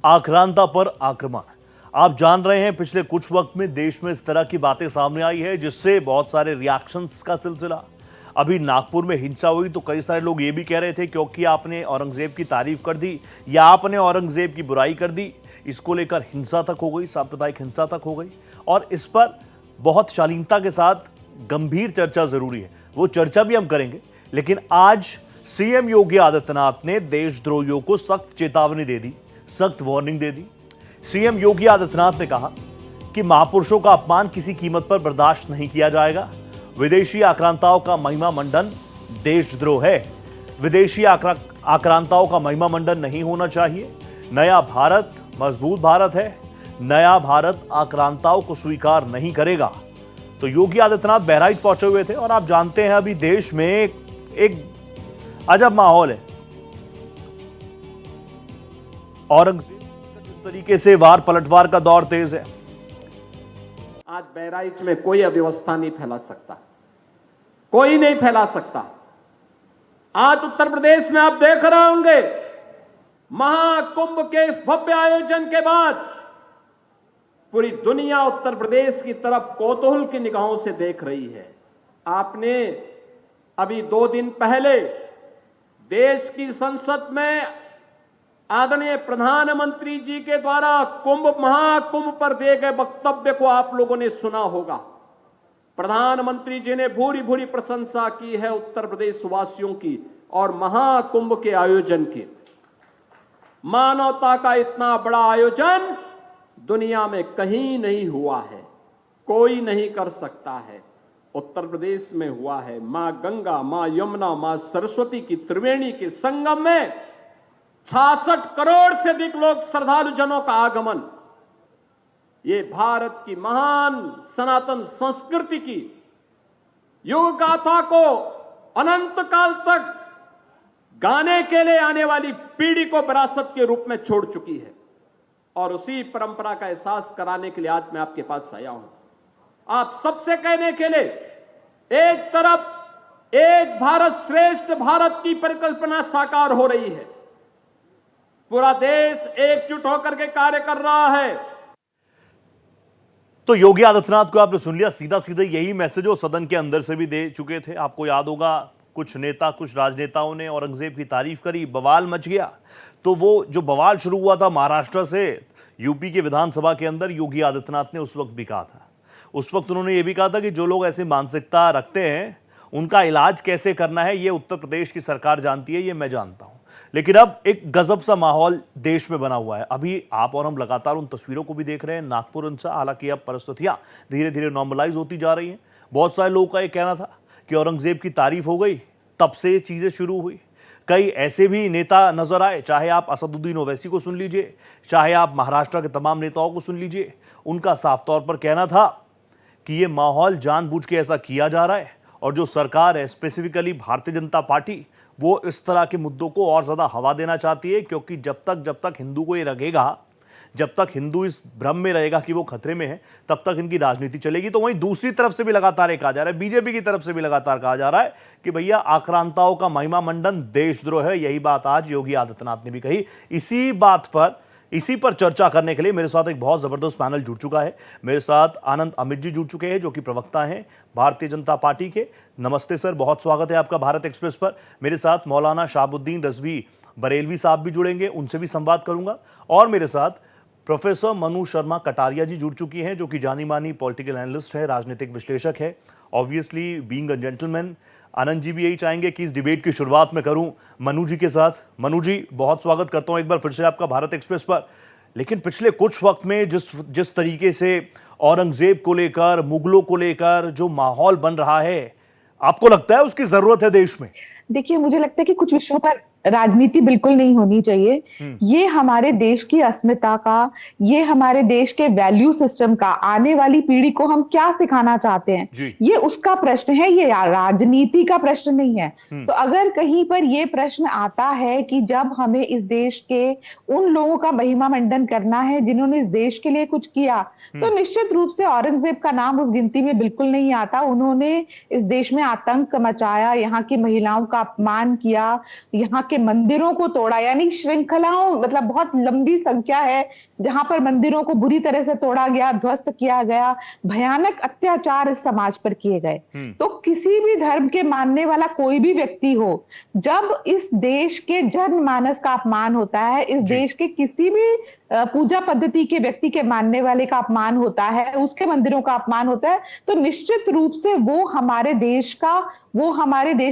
आक्रांता पर आक्रमण। आप जान रहे हैं पिछले कुछ वक्त में देश में इस तरह की बातें सामने आई है जिससे बहुत सारे रिएक्शंस का सिलसिला। अभी नागपुर में हिंसा हुई तो कई सारे लोग ये भी कह रहे थे क्योंकि आपने औरंगजेब की तारीफ कर दी या आपने औरंगजेब की बुराई कर दी, इसको लेकर हिंसा तक हो गई, सांप्रदायिक हिंसा तक हो गई। और इस पर बहुत शालीनता के साथ गंभीर चर्चा जरूरी है, वो चर्चा भी हम करेंगे। लेकिन आज सीएम योगी आदित्यनाथ ने देशद्रोहियों को सख्त चेतावनी दे दी, सख्त वार्निंग दे दी। सीएम योगी आदित्यनाथ ने कहा कि महापुरुषों का अपमान किसी कीमत पर बर्दाश्त नहीं किया जाएगा। विदेशी आक्रांताओं का महिमा मंडन देशद्रोह है। विदेशी आक्रांताओं का महिमा मंडन नहीं होना चाहिए। नया भारत मजबूत भारत है। नया भारत आक्रांताओं को स्वीकार नहीं करेगा। तो योगी आदित्यनाथ बहराइच पहुंचे हुए थे और आप जानते हैं अभी देश में एक अजब माहौल है। औरंगजेब जिस तरीके से वार पलटवार का दौर तेज है। आज बहराइच में कोई अव्यवस्था नहीं फैला सकता, कोई नहीं फैला सकता। आज उत्तर प्रदेश में आप देख रहे होंगे महाकुंभ के इस भव्य आयोजन के बाद पूरी दुनिया उत्तर प्रदेश की तरफ कौतूहल की निगाहों से देख रही है। आपने अभी 2 दिन पहले देश की संसद में आदरणीय प्रधानमंत्री जी के द्वारा महाकुंभ पर दिए गए वक्तव्य को आप लोगों ने सुना होगा। प्रधानमंत्री जी ने भूरी भूरी प्रशंसा की है उत्तर प्रदेश वासियों की और महाकुंभ के आयोजन की। मानवता का इतना बड़ा आयोजन दुनिया में कहीं नहीं हुआ है, कोई नहीं कर सकता है। उत्तर प्रदेश में हुआ है। मां गंगा, मां यमुना, मां सरस्वती की त्रिवेणी के संगम में 66 करोड़ से अधिक लोग श्रद्धालु जनों का आगमन। ये भारत की महान सनातन संस्कृति की युग गाथा को अनंत काल तक गाने के लिए आने वाली पीढ़ी को विरासत के रूप में छोड़ चुकी है। और उसी परंपरा का एहसास कराने के लिए आज मैं आपके पास आया हूं, आप सबसे कहने के लिए। एक तरफ एक भारत श्रेष्ठ भारत की परिकल्पना साकार हो रही है, पूरा देश एकजुट होकर के कार्य कर रहा है। तो योगी आदित्यनाथ को आपने सुन लिया, सीधा सीधा यही मैसेज वो सदन के अंदर से भी दे चुके थे। आपको याद होगा कुछ राजनेताओं ने औरंगजेब की तारीफ करी, बवाल मच गया। तो वो जो बवाल शुरू हुआ था महाराष्ट्र से, यूपी के विधानसभा के अंदर, योगी आदित्यनाथ ने उस वक्त भी कहा था। उस वक्त उन्होंने ये भी कहा था कि जो लोग ऐसी मानसिकता रखते हैं उनका इलाज कैसे करना है ये उत्तर प्रदेश की सरकार जानती है, ये मैं जानता हूं। लेकिन अब एक गजब सा माहौल देश में बना हुआ है। अभी आप और हम लगातार उन तस्वीरों को भी देख रहे हैं, नागपुर हिंसा। हालांकि अब परिस्थितियां धीरे धीरे नॉर्मलाइज होती जा रही हैं। बहुत सारे लोगों का ये कहना था कि औरंगजेब की तारीफ हो गई, तब से चीजें शुरू हुई। कई ऐसे भी नेता नजर आए, चाहे आप असदुद्दीन ओवैसी को सुन लीजिए, चाहे आप महाराष्ट्र के तमाम नेताओं को सुन लीजिए, उनका साफ तौर पर कहना था कि ये माहौल जानबूझ के ऐसा किया जा रहा है और जो सरकार है, स्पेसिफिकली भारतीय जनता पार्टी, वो इस तरह के मुद्दों को और ज्यादा हवा देना चाहती है। क्योंकि जब तक हिंदू को ये लगेगा, जब तक हिंदू इस भ्रम में रहेगा कि वो खतरे में है, तब तक इनकी राजनीति चलेगी। तो वहीं दूसरी तरफ से भी लगातार कहा जा रहा है, बीजेपी की तरफ से भी लगातार कहा जा रहा है कि भैया आक्रांताओं का महिमा मंडन देशद्रोह है। यही बात आज योगी आदित्यनाथ ने भी कही। इसी पर चर्चा करने के लिए मेरे साथ एक बहुत जबरदस्त पैनल जुड़ चुका है। मेरे साथ आनंद अमित जी जुड़ चुके हैं जो कि प्रवक्ता हैं भारतीय जनता पार्टी के। नमस्ते सर, बहुत स्वागत है आपका भारत एक्सप्रेस पर। मेरे साथ मौलाना शाहबुद्दीन रजवी बरेलवी साहब भी जुड़ेंगे, उनसे भी संवाद करूंगा। और मेरे साथ प्रोफेसर मनु शर्मा कटारिया जी जुड़ चुकी हैं जो कि जानी मानी पॉलिटिकल एनालिस्ट है, राजनीतिक विश्लेषक है। Obviously being a gentleman, Anand ji भी यही चाहेंगे कि इस डिबेट की शुरुआत में करूं मनु जी के साथ। मनु जी, बहुत स्वागत करता हूं एक बार फिर से आपका भारत एक्सप्रेस पर। लेकिन पिछले कुछ वक्त में जिस तरीके से औरंगजेब को लेकर, मुगलों को लेकर जो माहौल बन रहा है, आपको लगता है उसकी जरूरत है देश में? देखिए, मुझे लगता है कि कुछ विषयों पर राजनीति बिल्कुल नहीं होनी चाहिए। ये हमारे देश की अस्मिता का, ये हमारे देश के वैल्यू सिस्टम का, आने वाली पीढ़ी को हम क्या सिखाना चाहते हैं, ये उसका प्रश्न है, ये राजनीति का प्रश्न नहीं है। तो अगर कहीं पर ये प्रश्न आता है कि जब हमें इस देश के उन लोगों का महिमा मंडन करना है जिन्होंने इस देश के लिए कुछ किया, तो निश्चित रूप से औरंगजेब का नाम उस गिनती में बिल्कुल नहीं आता। उन्होंने इस देश में आतंक मचाया, यहाँ की महिलाओं का अपमान किया, यहाँ के मंदिरों को तोड़ा, यानी श्रृंखलाओं, मतलब बहुत लंबी संख्या है जहां पर मंदिरों को बुरी तरह से तोड़ा गया, ध्वस्त किया गया, भयानक अत्याचार इस समाज पर किए गए। तो किसी भी धर्म के मानने वाला कोई भी व्यक्ति हो, जब इस देश के जनमानस का अपमान होता है, इस देश के किसी भी पूजा पद्धति के व्यक्ति के मानने वाले का अपमान होता है, उसके मंदिरों का अपमान होता है, तो निश्चित रूप से वो हमारे देश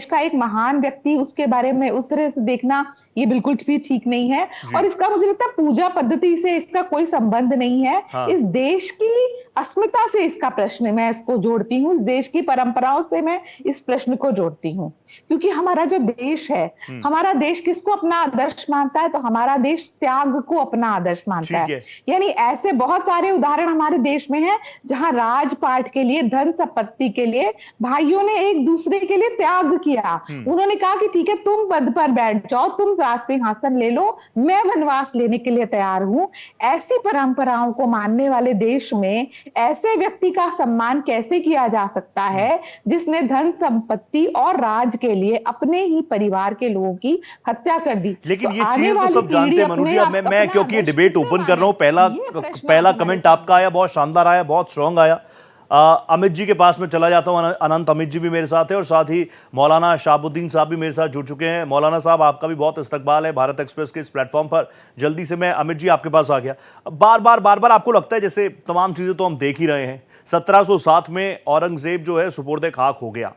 का एक महान व्यक्ति, उसके बारे में उस तरह से देखना ये बिल्कुल भी ठीक नहीं है। और इसका मुझे लगता है पूजा पद्धति से इसका कोई संबंध नहीं है। हाँ। इस देश की अस्मिता से इसका प्रश्न मैं इसको जोड़ती हूँ, इस देश की परंपराओं से मैं इस प्रश्न को जोड़ती हूँ, क्योंकि हमारा जो देश है, हमारा देश किसको अपना आदर्श मानता है? तो हमारा देश त्याग को अपना आदर्श मानता है। यानी ऐसे बहुत सारे उदाहरण हमारे देश में हैं जहां राजपाट के लिए, धन संपत्ति के लिए भाइयों ने एक दूसरे के लिए त्याग किया। उन्होंने कहा कि ठीक है, तुम पद पर बैठ जाओ, तुम सिंहासन ले लो, मैं वनवास लेने के लिए तैयार हूं। ऐसी परंपराओं को मानने वाले देश में ऐसे व्यक्ति का सम्मान कैसे किया जा सकता है जिसने धन संपत्ति और राज के लिए अपने ही परिवार के लोगों की हत्या कर दी? लेकिन तो ये आने चीज तो वाली सब जानते हैं पीढ़ी मनु जी। अपने अब मैं अपना क्योंकि ये आदर्श डिबेट किससे ओपन कर रहा हूं, माने? ये प्रश्न पहला हमारे कमेंट आपका आया, बहुत शानदार आया, बहुत स्ट्रांग आया। अमित जी के पास में चला जाता हूं। अनंत अमित जी भी मेरे साथ है और साथ ही मौलाना शहाबुद्दीन साहब भी मेरे साथ जुड़ चुके हैं। मौलाना साहब, आपका भी बहुत इस्तकबाल है भारत एक्सप्रेस के इस प्लेटफॉर्म पर। जल्दी से मैं अमित जी आपके पास आ गया। बार बार आपको लगता है जैसे तमाम चीजें तो हम देख ही रहे हैं, 1707 में औरंगजेब जो है सुपुर्द खाक हो गया,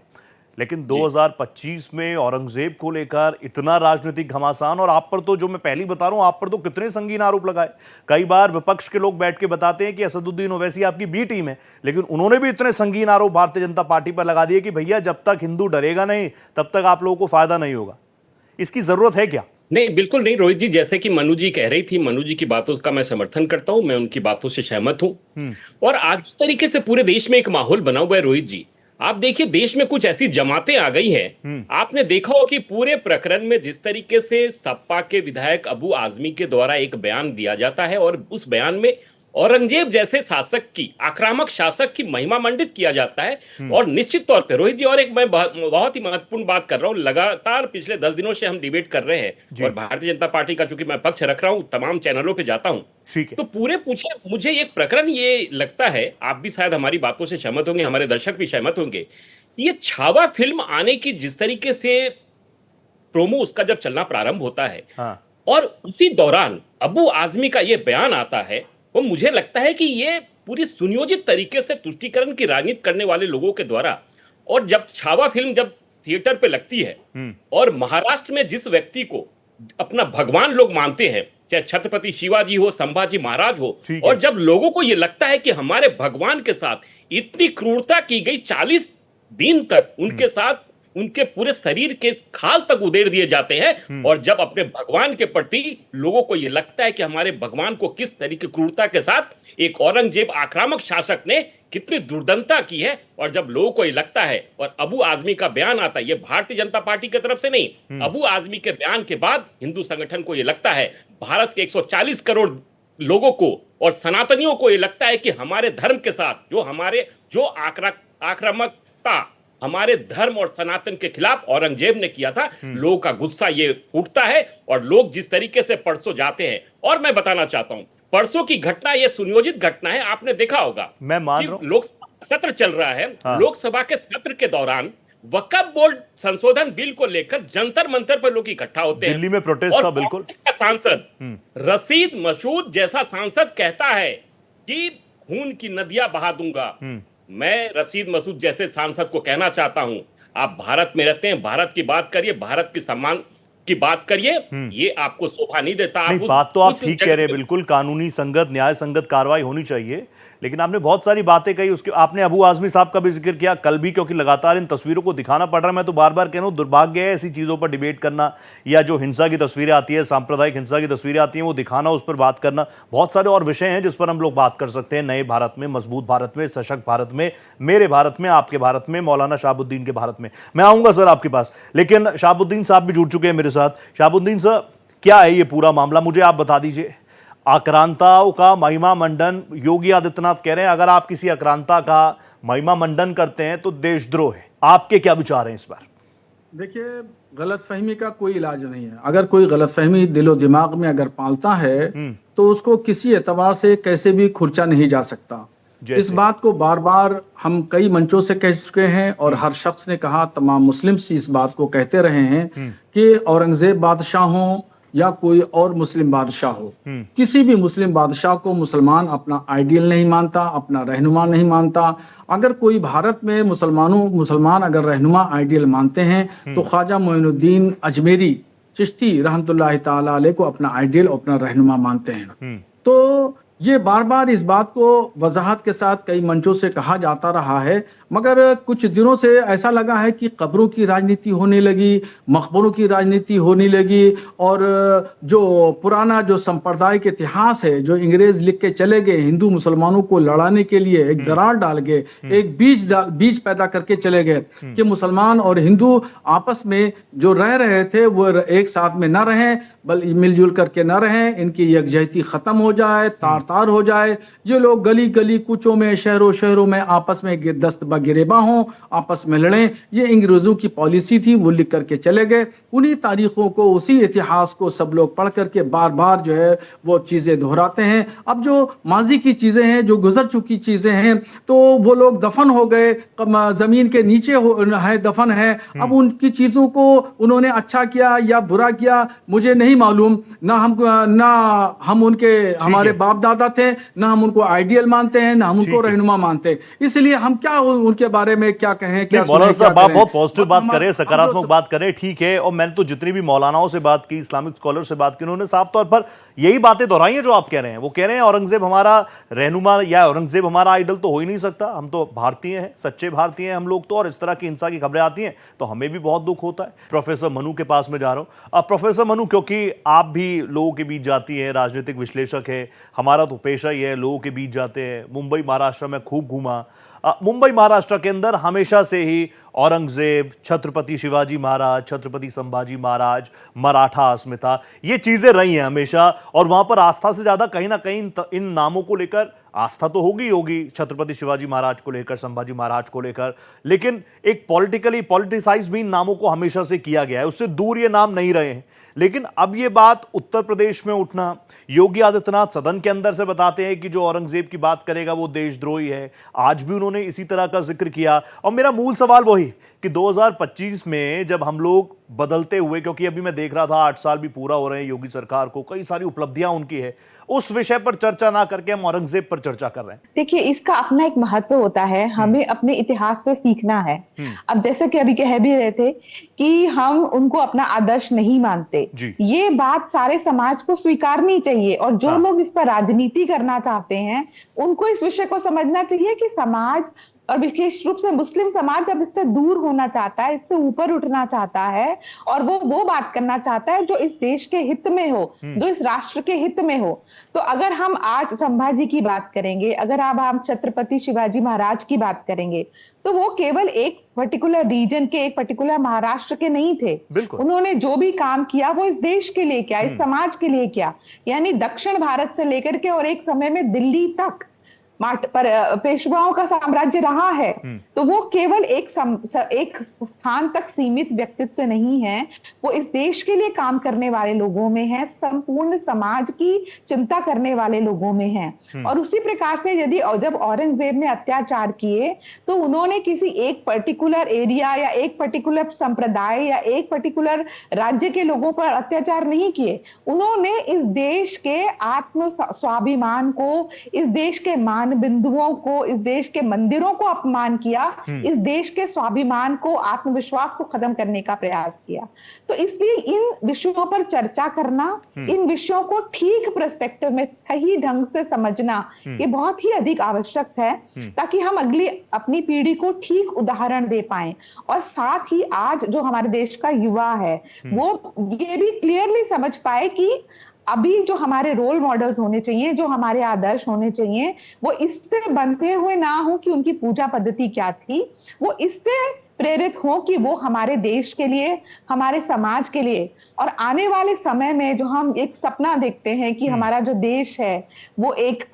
लेकिन 2025 में औरंगजेब को लेकर इतना राजनीतिक घमासान, और आप पर तो, जो मैं पहले बता रहा हूं, आप पर तो कितने संगीन आरोप लगाए। कई बार विपक्ष के लोग बैठ के बताते हैं कि असदुद्दीन ओवैसी आपकी बी टीम है, लेकिन उन्होंने भी इतने संगीन आरोप भारतीय जनता पार्टी पर लगा दिए कि भैया जब तक हिंदू डरेगा नहीं तब तक आप लोगों को फायदा नहीं होगा। इसकी जरूरत है क्या? नहीं, बिल्कुल नहीं रोहित जी। जैसे कि मनु जी कह रही थी, मनु जी की बातों का मैं समर्थन करता हूं, मैं उनकी बातों से सहमत हूं। और आज जिस तरीके से पूरे देश में एक माहौल बना हुआ है रोहित जी, आप देखिए देश में कुछ ऐसी जमातें आ गई हैं। आपने देखा हो कि पूरे प्रकरण में जिस तरीके से सपा के विधायक अबू आजमी के द्वारा एक बयान दिया जाता है और उस बयान में औरंगजेब जैसे शासक की, आक्रामक शासक की महिमा मंडित किया जाता है। और निश्चित तौर पे रोहित जी, और एक मैं बहुत ही महत्वपूर्ण बात कर रहा हूं, लगातार पिछले 10 दिनों से हम डिबेट कर रहे हैं और भारतीय जनता पार्टी का चूंकि मैं पक्ष रख रहा हूं, तमाम चैनलों पे जाता हूं, तो पूरे पूछे मुझे एक प्रकरण ये लगता है, आप भी शायद हमारी बातों से सहमत होंगे, हमारे दर्शक भी सहमत होंगे, ये छावा फिल्म आने की जिस तरीके से प्रोमो उसका जब चलना प्रारंभ होता है, और उसी दौरान अबू आजमी का ये बयान आता है, वो मुझे लगता है कि ये पूरी सुनियोजित तरीके से तुष्टीकरण की राजनीति करने वाले लोगों के द्वारा। और जब छावा फिल्म जब थिएटर पे लगती है और महाराष्ट्र में जिस व्यक्ति को अपना भगवान लोग मानते हैं, चाहे छत्रपति शिवाजी हो, संभाजी महाराज हो, और जब लोगों को यह लगता है कि हमारे भगवान के साथ इतनी क्रूरता की गई, 40 दिन तक उनके साथ उनके पूरे शरीर के खाल तक उधेड़ दिए जाते हैं, और जब अपने भगवान के प्रति लोगों को यह लगता है कि हमारे भगवान को किस तरीके क्रूरता के साथ एक औरंगजेब आक्रामक शासक ने कितनी दुर्दंता की है, और जब लोगों को यह लगता है, और अबू आजमी का बयान आता है, यह भारतीय जनता पार्टी की तरफ से नहीं, अबू आजमी के बयान के बाद हिंदू संगठन को यह लगता है, भारत के 140 करोड़ लोगों को और सनातनियों को यह लगता है कि हमारे धर्म के साथ जो आक्रामकता हमारे धर्म और सनातन के खिलाफ औरंगजेब ने किया था, लोगों का गुस्सा ये फूटता है, और लोग जिस तरीके से परसों जाते हैं। और मैं बताना चाहता हूं, परसों की घटना ये सुनियोजित घटना है, आपने देखा होगा, मैं मान रहा हूं, लोकसभा सत्र चल रहा है। लोकसभा के सत्र के दौरान वक्फ बोर्ड संशोधन बिल को लेकर जंतर मंतर पर लोग इकट्ठा होते हैं, दिल्ली में प्रोटेस्ट था। बिल्कुल, सांसद रशीद मसूद जैसा सांसद कहता है कि खून की नदियां बहा दूंगा। मैं रशीद मसूद जैसे सांसद को कहना चाहता हूं, आप भारत में रहते हैं, भारत की बात करिए, भारत की सम्मान की बात करिए, ये आपको शोभा नहीं देता। नहीं, बात तो आप ठीक कह रहे हैं, बिल्कुल कानूनी संगत, न्याय संगत कार्रवाई होनी चाहिए, लेकिन आपने बहुत सारी बातें कही। उसके आपने अबू आजमी साहब का भी जिक्र किया कल भी, क्योंकि लगातार इन तस्वीरों को दिखाना पड़ रहा है। मैं तो बार बार कह रहा हूं, दुर्भाग्य है ऐसी चीजों पर डिबेट करना, या जो हिंसा की तस्वीरें आती है, सांप्रदायिक हिंसा की तस्वीरें आती हैं, वो दिखाना, उस पर बात करना। बहुत सारे और विषय हैं जिस पर हम लोग बात कर सकते हैं, नए भारत में, मजबूत भारत में, सशक्त भारत में, मेरे भारत में, आपके भारत में, मौलाना शहाबुद्दीन के भारत में। मैं आऊंगा सर आपके पास, लेकिन शहाबुद्दीन साहब भी जुड़ चुके हैं मेरे साथ। शहाबुद्दीन सर, क्या है ये पूरा मामला, मुझे आप बता दीजिए। आक्रांताओं का महिमा मंडन, योगी आदित्यनाथ कह रहे हैं अगर आप किसी आक्रांता का महिमा मंडन करते हैं तो देशद्रोह है। आपके क्या विचार हैं इस पर? देखिए, गलतफहमी का कोई इलाज नहीं है। अगर कोई गलतफहमी दिलो दिमाग में अगर पालता है तो उसको किसी एतबार से कैसे भी खुर्चा नहीं जा सकता। इस जैसे बात को बार बार हम कई मंचों से कह चुके हैं और हर शख्स ने कहा, तमाम मुस्लिम्स इस बात को कहते रहे हैं कि औरंगजेब बादशाह हो या कोई और मुस्लिम बादशाह हो, किसी भी मुस्लिम बादशाह को मुसलमान अपना आइडियल नहीं मानता, अपना रहनुमा नहीं मानता। अगर कोई भारत में मुसलमान अगर रहनुमा आइडियल मानते हैं तो ख्वाजा मोइनुद्दीन अजमेरी चिश्ती रहमतुल्लाह ताला अलैह को अपना आइडियल, अपना रहनुमा मानते हैं। तो ये बार बार इस बात को वजाहत के साथ कई मंचों से कहा जाता रहा है, मगर कुछ दिनों से ऐसा लगा है कि कब्रों की राजनीति होने लगी, मकबरों की राजनीति होने लगी, और जो पुराना जो सांप्रदायिक इतिहास है जो अंग्रेज लिख के चले गए हिंदू मुसलमानों को लड़ाने के लिए, एक दरार डाल के एक बीज पैदा करके चले गए कि मुसलमान और हिंदू आपस में जो रह रहे थे वो एक साथ में न रहें, बल्कि मिलजुल करके न रहें, इनकी यकजहती खत्म हो जाए, तार हो जाए। ये लोग गली गली कूचों में, शहरों में आपस में दस्त बगिरेबा हों, आपस में लड़ें। ये अंग्रेजों की पॉलिसी थी, वो लिख करके चले गए। उन्हीं तारीखों को, उसी इतिहास को सब लोग पढ़ करके बार बार जो है वो चीज़ें दोहराते हैं। अब जो माजी की चीज़ें हैं, जो गुजर चुकी चीज़ें हैं, तो वो लोग दफन हो गए, ज़मीन के नीचे है, दफन है। अब उनकी चीज़ों को उन्होंने अच्छा किया या बुरा किया मुझे नहीं मालूम, ना हम उनके हमारे बाप दादा थे, ना हम उनको आइडियल मानते हैं, ना हम उनको रहनुमा मानते हैं। इसलिए हम क्या उनके बारे में क्या कहें, क्या मौलाना साहब आप बहुत पॉजिटिव बात हम- करें, हम सकारात्मक लोग- बात करें, ठीक है। और मैंने तो जितनी भी मौलानाओं से बात की, इस्लामिक स्कॉलर से बात की, उन्होंने साफ तौर पर यही बातें दोहराई हैं जो आप कह रहे हैं। वो कह रहे हैं औरंगजेब हमारा रहनुमा या औरंगजेब हमारा आइडल तो हो ही नहीं सकता, हम तो भारतीय हैं, सच्चे भारतीय हैं हम लोग तो, और इस तरह की हिंसा की खबरें आती हैं तो हमें भी बहुत दुख होता है। प्रोफेसर मनु के पास में जा रहा हूं। अब प्रोफेसर मनु, क्योंकि आप भी लोगों के बीच जाती है, राजनीतिक विश्लेषक है, हमारा तो पेशा ही है, लोगों के बीच जाते हैं। मुंबई महाराष्ट्र में खूब घूमा। मुंबई महाराष्ट्र के अंदर हमेशा से ही औरंगजेब, छत्रपति शिवाजी महाराज, छत्रपति संभाजी महाराज, मराठा अस्मिता, ये चीजें रही हैं हमेशा। और वहां पर आस्था से ज्यादा कहीं ना कहीं इन नामों को लेकर आस्था तो होगी छत्रपति शिवाजी महाराज को लेकर, संभाजी महाराज को लेकर, लेकिन एक पॉलिटिसाइज भी इन नामों को हमेशा से किया गया है, उससे दूर ये नाम नहीं रहे हैं। लेकिन अब ये बात उत्तर प्रदेश में उठना, योगी आदित्यनाथ सदन के अंदर से बताते हैं कि जो औरंगजेब की बात करेगा वो देशद्रोही है। आज भी उन्होंने इसी तरह का जिक्र किया। और मेरा मूल सवाल वही कि 2025 में जब हम लोग बदलते हुए, क्योंकि अभी मैं देख रहा था 8 साल भी पूरा हो रहे हैं योगी सरकार को, कई सारी उपलब्धियां उनकी है, उस विषय पर चर्चा ना करके हम औरंगजेब पर चर्चा कर रहे हैं। देखिए, इसका अपना एक महत्व होता है, हमें अपने इतिहास से सीखना है। अब जैसे कि अभी कह भी रहे थे कि हम उनको अपना आदर्श नहीं मानते, ये बात सारे समाज को स्वीकारनी चाहिए। और जो लोग इस पर राजनीति करना चाहते हैं उनको इस विषय को समझना चाहिए कि समाज, और विशेष रूप से मुस्लिम समाज, जब इससे दूर होना चाहता है, इससे ऊपर उठना चाहता है और वो बात करना चाहता है जो इस देश के हित में हो, जो इस राष्ट्र के हित में हो। तो अगर हम आज संभाजी की बात करेंगे, अगर अब हम छत्रपति शिवाजी महाराज की बात करेंगे, तो वो केवल एक पर्टिकुलर रीजन के, एक पर्टिकुलर महाराष्ट्र के नहीं थे। उन्होंने जो भी काम किया वो इस देश के लिए किया, इस समाज के लिए किया। यानी दक्षिण भारत से लेकर के और एक समय में दिल्ली तक पर पेशवाओं का साम्राज्य रहा है। तो वो केवल एक स्थान तक सीमित व्यक्तित्व नहीं है, वो इस देश के लिए काम करने वाले लोगों में है, संपूर्ण समाज की चिंता करने वाले लोगों में है। और उसी प्रकार से जब औरंगजेब ने अत्याचार किए तो उन्होंने किसी एक पर्टिकुलर एरिया या एक पर्टिकुलर संप्रदाय या एक पर्टिकुलर राज्य के लोगों पर अत्याचार नहीं किए। उन्होंने इस देश के आत्म स्वाभिमान को, इस देश के मान बिंदुओं को, इस देश के मंदिरों को अपमान किया, इस देश के स्वाभिमान को, आत्मविश्वास को खत्म करने का प्रयास किया। तो इसलिए इन विषयों पर चर्चा करना, इन विषयों को ठीक पर्सपेक्टिव में सही ढंग से समझना, ये बहुत ही अधिक आवश्यक है, ताकि हम अगली अपनी पीढ़ी को ठीक उदाहरण दे पाएं। और साथ ही आज जो हमारे देश का युवा है वो ये भी क्लियरली समझ पाए कि अभी जो हमारे रोल मॉडल्स होने चाहिए, जो हमारे आदर्श होने चाहिए, वो इससे बनते हुए ना हो कि उनकी पूजा पद्धति क्या थी, वो इससे प्रेरित हों कि वो हमारे देश के लिए, हमारे समाज के लिए और आने वाले समय में जो हम एक सपना देखते हैं कि हमारा जो देश है वो एक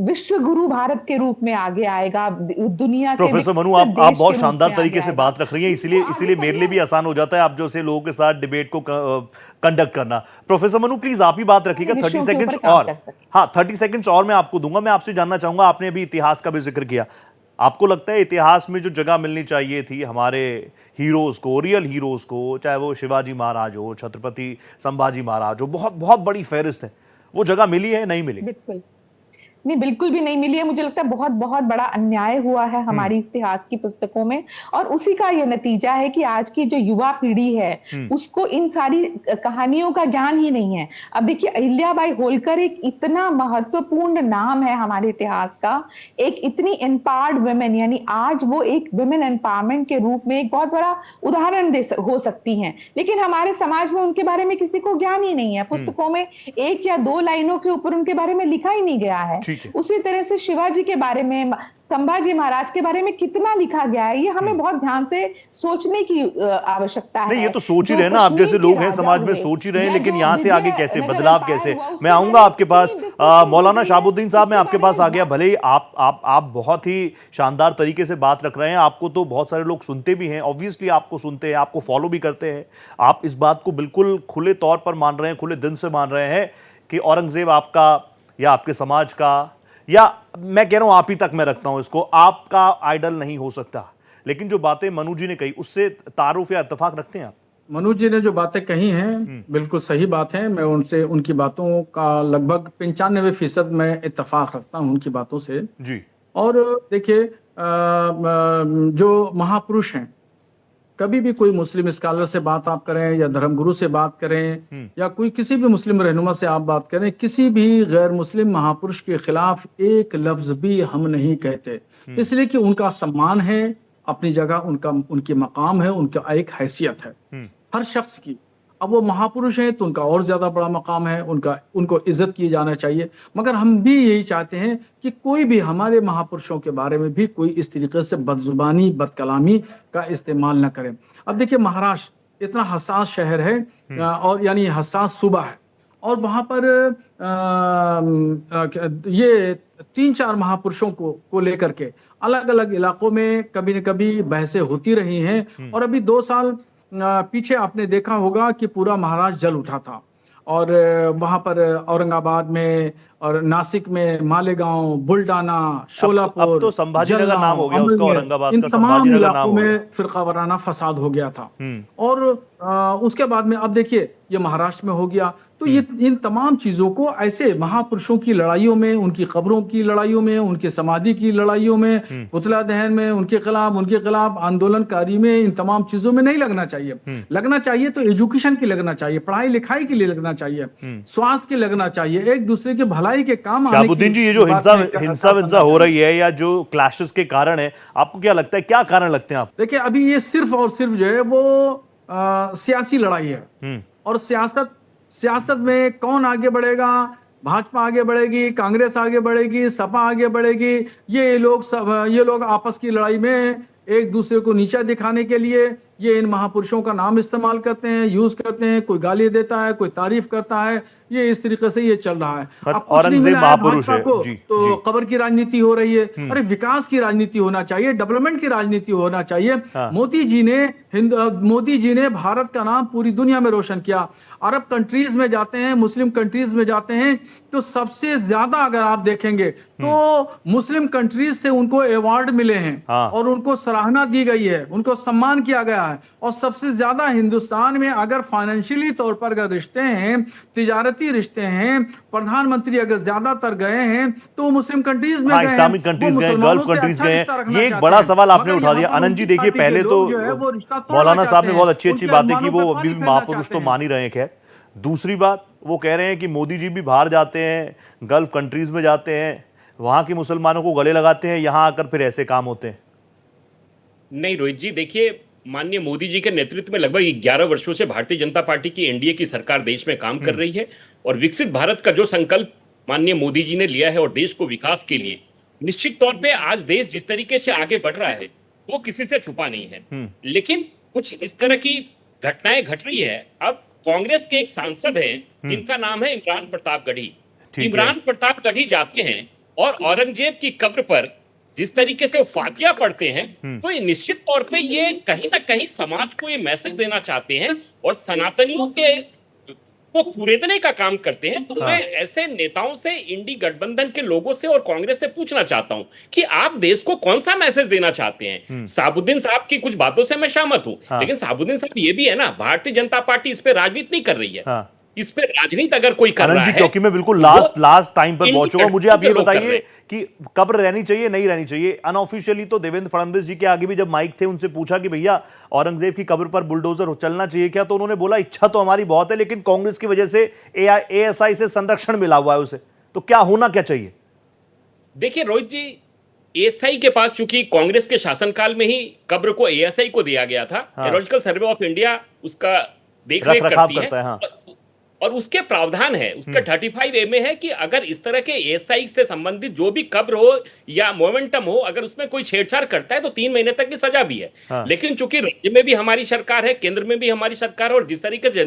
विश्व गुरु भारत के रूप में आगे आएगा, दुनिया के प्रोफेसर मनु, विकसित आप देश बहुत के रूप शानदार में तरीके आगे से आएगा। बात रख रही हैं, तो इसलिए वो इसलिए आगे मेरे लिए भी बढ़िया। आसान हो जाता है आप जैसे लोगों के साथ डिबेट को कंडक्ट करना। प्रोफेसर मनु प्लीज आप ही बात रखिएगा, 30 विषयों के सेकंड्स ऊपर काम और। कर सकें। हाँ, 30 सेकंड्स और मैं आपको दूंगा। मैं आपसे जानना चाहूंगा, आपने अभी इतिहास का भी जिक्र किया, आपको लगता है इतिहास में जो जगह मिलनी चाहिए थी हमारे हीरोज को, रियल हीरोज को, चाहे वो शिवाजी महाराज हो, छत्रपति संभाजी महाराज हो, बहुत बहुत बड़ी फहरिस्त है, वो जगह मिली है नहीं मिली? बिल्कुल नहीं, बिल्कुल भी नहीं मिली है। मुझे लगता है बहुत बहुत बड़ा अन्याय हुआ है हमारी इतिहास की पुस्तकों में और उसी का ये नतीजा है कि आज की जो युवा पीढ़ी है उसको इन सारी कहानियों का ज्ञान ही नहीं है। अब देखिए, अहिल्याबाई होलकर एक इतना महत्वपूर्ण नाम है हमारे इतिहास का, एक इतनी एम्पावर्ड वुमेन, यानी आज वो एक वुमेन एम्पावरमेंट के रूप में एक बहुत बड़ा उदाहरण हो सकती हैं, लेकिन हमारे समाज में उनके बारे में किसी को ज्ञान ही नहीं है। पुस्तकों में 1 या 2 लाइनों के ऊपर उनके बारे में लिखा ही नहीं गया है। उसी तरह से शिवाजी के बारे में, संभाजी महाराज के बारे में कितना लिखा गया है, ये हमें बहुत ध्यान से सोचने की आवश्यकता है। नहीं, ये तो सोच ही रहे ना आप जैसे लोग हैं समाज में, सोच ही रहे हैं, लेकिन यहाँ से आगे कैसे, बदलाव कैसे? मैं आऊंगा आपके पास। मौलाना शहाबुद्दीन साहब, मैं आपके पास आ गया। भले ही आप बहुत ही शानदार तरीके से बात रख रहे हैं, आपको तो बहुत सारे लोग सुनते भी हैं, ऑब्वियसली आपको सुनते हैं, आपको फॉलो भी करते हैं, आप इस बात को बिल्कुल खुले तौर पर मान रहे हैं, खुले दिल से मान रहे हैं कि औरंगजेब आपका या आपके समाज का, या मैं कह रहा हूं आप ही तक मैं रखता हूं इसको, आपका आइडल नहीं हो सकता। लेकिन जो बातें मनु जी ने कही उससे तारुफ या इत्तेफाक रखते हैं आप? मनु जी ने जो बातें कही हैं बिल्कुल सही बात है। मैं उनसे, उनकी बातों का लगभग 95% मैं इत्तेफाक रखता हूं उनकी बातों से जी। और देखिए, जो महापुरुष हैं, कभी भी कोई मुस्लिम स्कॉलर से बात आप करें या धर्मगुरु से बात करें या कोई किसी भी मुस्लिम रहनुमा से आप बात करें, किसी भी गैर मुस्लिम महापुरुष के खिलाफ एक लफ्ज भी हम नहीं कहते, इसलिए कि उनका सम्मान है, अपनी जगह उनका, उनकी मकाम है, उनका एक हैसियत है हर शख्स की। अब वो महापुरुष हैं तो उनका और ज्यादा बड़ा मकाम है, उनको इज्जत की जाना चाहिए। मगर हम भी यही चाहते हैं कि कोई भी हमारे महापुरुषों के बारे में भी कोई इस तरीके से बदजुबानी, बदकलामी का इस्तेमाल न करें। अब देखिए, महाराष्ट्र इतना हसास शहर है और यानी हसास सूबा है, और वहां पर ये 3-4 महापुरुषों को लेकर के अलग अलग इलाकों में कभी न कभी बहसें होती रही हैं। और अभी 2 साल पीछे आपने देखा होगा कि पूरा महाराष्ट्र जल उठा था, और वहां पर औरंगाबाद में और नासिक में, मालेगांव, बुलडाना, शोलापुर, अब तो संभाजीनगर नाम हो गया उसका, औरंगाबाद इन का तमाम संभाजीनगर नाम इलाकों हो गया। में फिरका वाराना फसाद हो गया था। और उसके बाद में अब देखिए ये महाराष्ट्र में हो गया। तो ये इन तमाम चीजों को ऐसे महापुरुषों की लड़ाइयों में, उनकी कब्रों की लड़ाइयों में, उनके समाधि की लड़ाइयों में, पुतला दहन में, उनके खिलाफ आंदोलनकारी में, इन तमाम चीजों में नहीं लगना चाहिए। लगना चाहिए तो एजुकेशन की लगना चाहिए, पढ़ाई लिखाई के लिए लगना चाहिए, स्वास्थ्य की लगना चाहिए, एक दूसरे के भलाई के काम आने की। शहाबुद्दीन जी, ये जो हिंसा हो रही है या जो क्लैशेस के कारण है, आपको क्या लगता है, क्या कारण लगते हैं आप? देखिए, अभी ये सिर्फ और सिर्फ जो है वो सियासी लड़ाई है। और सियासत में कौन आगे बढ़ेगा, भाजपा आगे बढ़ेगी, कांग्रेस आगे बढ़ेगी, सपा आगे बढ़ेगी, ये लोग आपस की लड़ाई में एक दूसरे को नीचा दिखाने के लिए ये इन महापुरुषों का नाम इस्तेमाल करते हैं, यूज करते हैं। कोई गाली देता है, कोई तारीफ करता है, ये इस तरीके से ये चल रहा है। अब कुछ नहीं मिला है महापुरुष भाजपा को, जी, तो जी। कब्र की राजनीति हो रही है। अरे विकास की राजनीति होना चाहिए, डेवलपमेंट की राजनीति होना चाहिए। मोदी जी ने भारत का नाम पूरी दुनिया में रोशन किया। अरब कंट्रीज में जाते हैं, मुस्लिम कंट्रीज में जाते हैं, तो सबसे ज्यादा अगर आप देखेंगे तो मुस्लिम कंट्रीज से उनको अवार्ड मिले हैं और उनको सराहना दी गई है, उनको सम्मान किया गया है। और सबसे ज्यादा हिंदुस्तान में अगर फाइनेंशियली तौर पर अगर रिश्ते हैं, तिजारती रिश्ते हैं, प्रधानमंत्री अगर ज्यादातर गए हैं तो मुस्लिम कंट्रीज में गए, इस्लामिक कंट्रीज गए, गल्फ कंट्रीज गए। ये एक बड़ा सवाल आपने उठा दिया। आनंद जी, देखिए, पहले तो मौलाना साहब ने बहुत अच्छी बातें की, वो अभी भी महापुरुष तो मान ही रहे हैं। खैर, दूसरी बात, वो कह रहे हैं कि मोदी जी भी बाहर जाते हैं, गल्फ कंट्रीज में जाते हैं, वहां के मुसलमानों को गले लगाते हैं, यहां आकर फिर ऐसे काम होते हैं। नहीं रोहित जी, देखिए, माननीय मोदी जी के नेतृत्व में लगभग 11 वर्षों से भारतीय जनता पार्टी की एनडीए की सरकार देश में काम कर रही है, और विकसित भारत का जो संकल्प माननीय मोदी जी ने लिया है और देश को विकास के लिए, निश्चित तौर पे आज देश जिस तरीके से आगे बढ़ रहा है वो किसी से छुपा नहीं है। लेकिन कुछ इस तरह की घटनाएं घट रही है। अब कांग्रेस के एक सांसद हैं जिनका नाम है इमरान प्रताप गढ़ी। ठीक है। इमरान प्रताप गढ़ी जाते हैं और औरंगजेब की कब्र पर जिस तरीके से वो फातिया पढ़ते हैं, तो ये निश्चित तौर पे ये कहीं ना कहीं समाज को ये मैसेज देना चाहते हैं और सनातनियों के को कुरेदने का काम करते हैं। तो मैं ऐसे नेताओं से, इंडी गठबंधन के लोगों से और कांग्रेस से पूछना चाहता हूं कि आप देश को कौन सा मैसेज देना चाहते हैं। साबुद्दीन साहब की कुछ बातों से मैं सहमत हूं, लेकिन साबुद्दीन साहब ये भी है ना, भारतीय जनता पार्टी इस पे राजनीति नहीं कर रही है। इस पे राजनीति अगर कोई कर आनंद रहा जी, है, क्योंकि मैं बिल्कुल लास्ट टाइम पर पहुंचूंगा, मुझे आप ये लोग कर रहे बताइए हैं। कि कब्र रहनी चाहिए नहीं रहनी चाहिए। अनऑफिशियली तो देवेंद्र फडणवीस जी के आगे भी जब माइक थे, उनसे पूछा कि भैया औरंगजेब की कब्र पर बुलडोजर चलना चाहिए क्या, तो उन्होंने बोला इच्छा तो हमारी बहुत है, लेकिन कांग्रेस की वजह से एएसआई से संरक्षण मिला हुआ है उसे, तो क्या होना क्या चाहिए? देखिए रोहित जी, एएसआई के पास चूंकि कांग्रेस के शासनकाल में ही कब्र को एएसआई को दिया गया था, एरोलॉजिकल सर्वे ऑफ इंडिया उसका देखरेख रखरखाव करती करता है, हाँ। और उसके प्रावधान है, उसका 35A में है कि अगर इस तरह के एएसआई से संबंधित जो भी कब्र हो या मोमेंटम हो, अगर उसमें कोई छेड़छाड़ करता है तो 3 महीने तक की सजा भी है। लेकिन चूंकि राज्य में भी हमारी सरकार है, केंद्र में भी हमारी सरकार है, और जिस तरीके से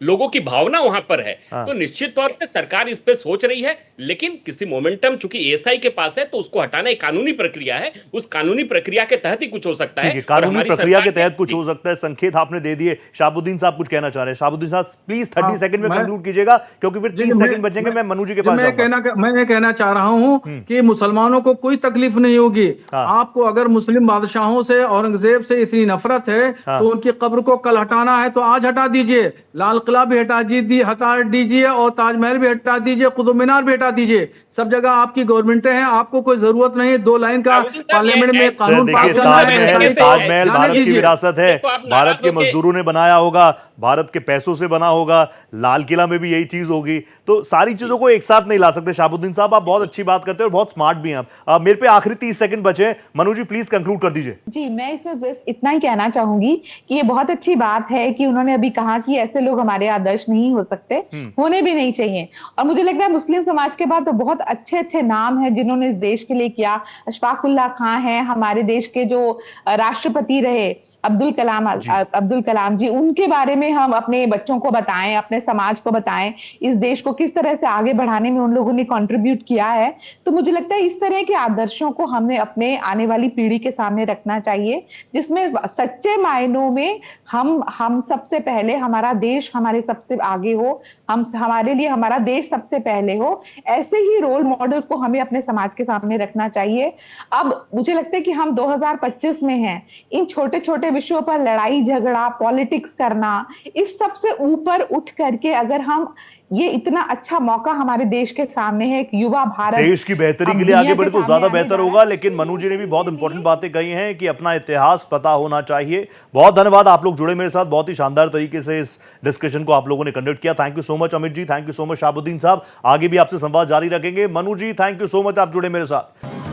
लोगों की भावना वहां पर है, तो निश्चित तौर पर सरकार इस पे सोच रही है। लेकिन किसी मोमेंटम चूंकि एएसआई के पास है, तो उसको हटाना एक कानूनी प्रक्रिया है, उस कानूनी प्रक्रिया के तहत ही कुछ हो सकता है। कानूनी प्रक्रिया के तहत कुछ हो सकता है, संकेत आपने दे दिए। शाहबुद्दीन साहब कुछ कहना चाह रहे हैं। शाहबुद्दीन साहब प्लीज 30 सेकंड में कंक्लूड कीजिएगा, क्योंकि फिर 30 सेकंड बचेंगे। मैं मनु जी के पास जाऊंगा। मैं ये कहना चाह रहा हूं कि मुसलमानों को कोई तकलीफ नहीं होगी। आपको अगर मुस्लिम बादशाहों से, औरंगजेब से इतनी नफरत है, तो उनकी कब्र को कल हटाना है तो आज हटा दीजिए। लाल किला भी हटा दीजिए और ताजमहल भी हटा दीजिए, कुतुब मीनार भी हटा दीजिए। सब जगह आपकी गवर्नमेंटें हैं, आपको कोई जरूरत नहीं 2 लाइन का पार्लियामेंट में कानून पास करना है। ताजमहल भारत की विरासत है, भारत के मजदूरों ने बनाया होगा, भारत के पैसों से बना होगा, लाल किला में भी यही चीज होगी, तो सारी चीजों को एक साथ नहीं ला सकते। शाहबुद्दीन साहब, आप बहुत अच्छी बात करते हैं और बहुत स्मार्ट भी हैं आप। मेरे पे आखिरी 30 सेकंड बचे हैं, मनु जी प्लीज कंक्लूड कर दीजिए। जी, मैं इसमें इतना ही कहना चाहूंगी कि ये बहुत अच्छी बात है कि उन्होंने अभी कहा कि ऐसे लोग हमारे आदर्श नहीं हो सकते, होने भी नहीं चाहिए। और मुझे लगता है मुस्लिम समाज के बाद तो बहुत अच्छे अच्छे नाम हैं जिन्होंने इस देश के लिए किया। अशफाक उल्लाह खां हैं, हमारे देश के जो राष्ट्रपति रहे अब्दुल कलाम जी, उनके बारे में हम अपने बच्चों को बताएं, अपने समाज को बताएं, इस देश को किस तरह से आगे बढ़ाने में उन लोगों ने कंट्रीब्यूट किया है। तो मुझे लगता है इस तरह के आदर्शों को हमें अपने आने वाली पीढ़ी के सामने रखना चाहिए, जिसमें सच्चे मायनों में हम सबसे पहले, हमारा देश हमारे सबसे आगे हो, हमारे लिए हमारा देश सबसे पहले हो। ऐसे ही रोल मॉडल्स को हमें अपने समाज के सामने रखना चाहिए। अब मुझे लगता है कि हम 2025 में हैं, इन छोटे छोटे विषयों पर लड़ाई झगड़ा, पॉलिटिक्स करना, इस सब से ऊपर उठ करके अगर हम, ये इतना अच्छा मौका हमारे देश के सामने है, एक युवा भारत देश की बेहतरी के लिए आगे बढ़े तो ज्यादा बेहतर होगा। लेकिन मनु जी ने भी बहुत इंपॉर्टेंट बातें कही हैं कि अपना इतिहास पता होना चाहिए। बहुत धन्यवाद, आप लोग जुड़े मेरे साथ, बहुत ही शानदार तरीके से इस डिस्कशन को आप लोगों ने कंडक्ट किया। Thank you so much Amit ji, thank you so much Shahabuddin sahab. आगे भी आपसे संवाद जारी रखेंगे। Manu ji, thank you so much, आप जुड़े मेरे साथ।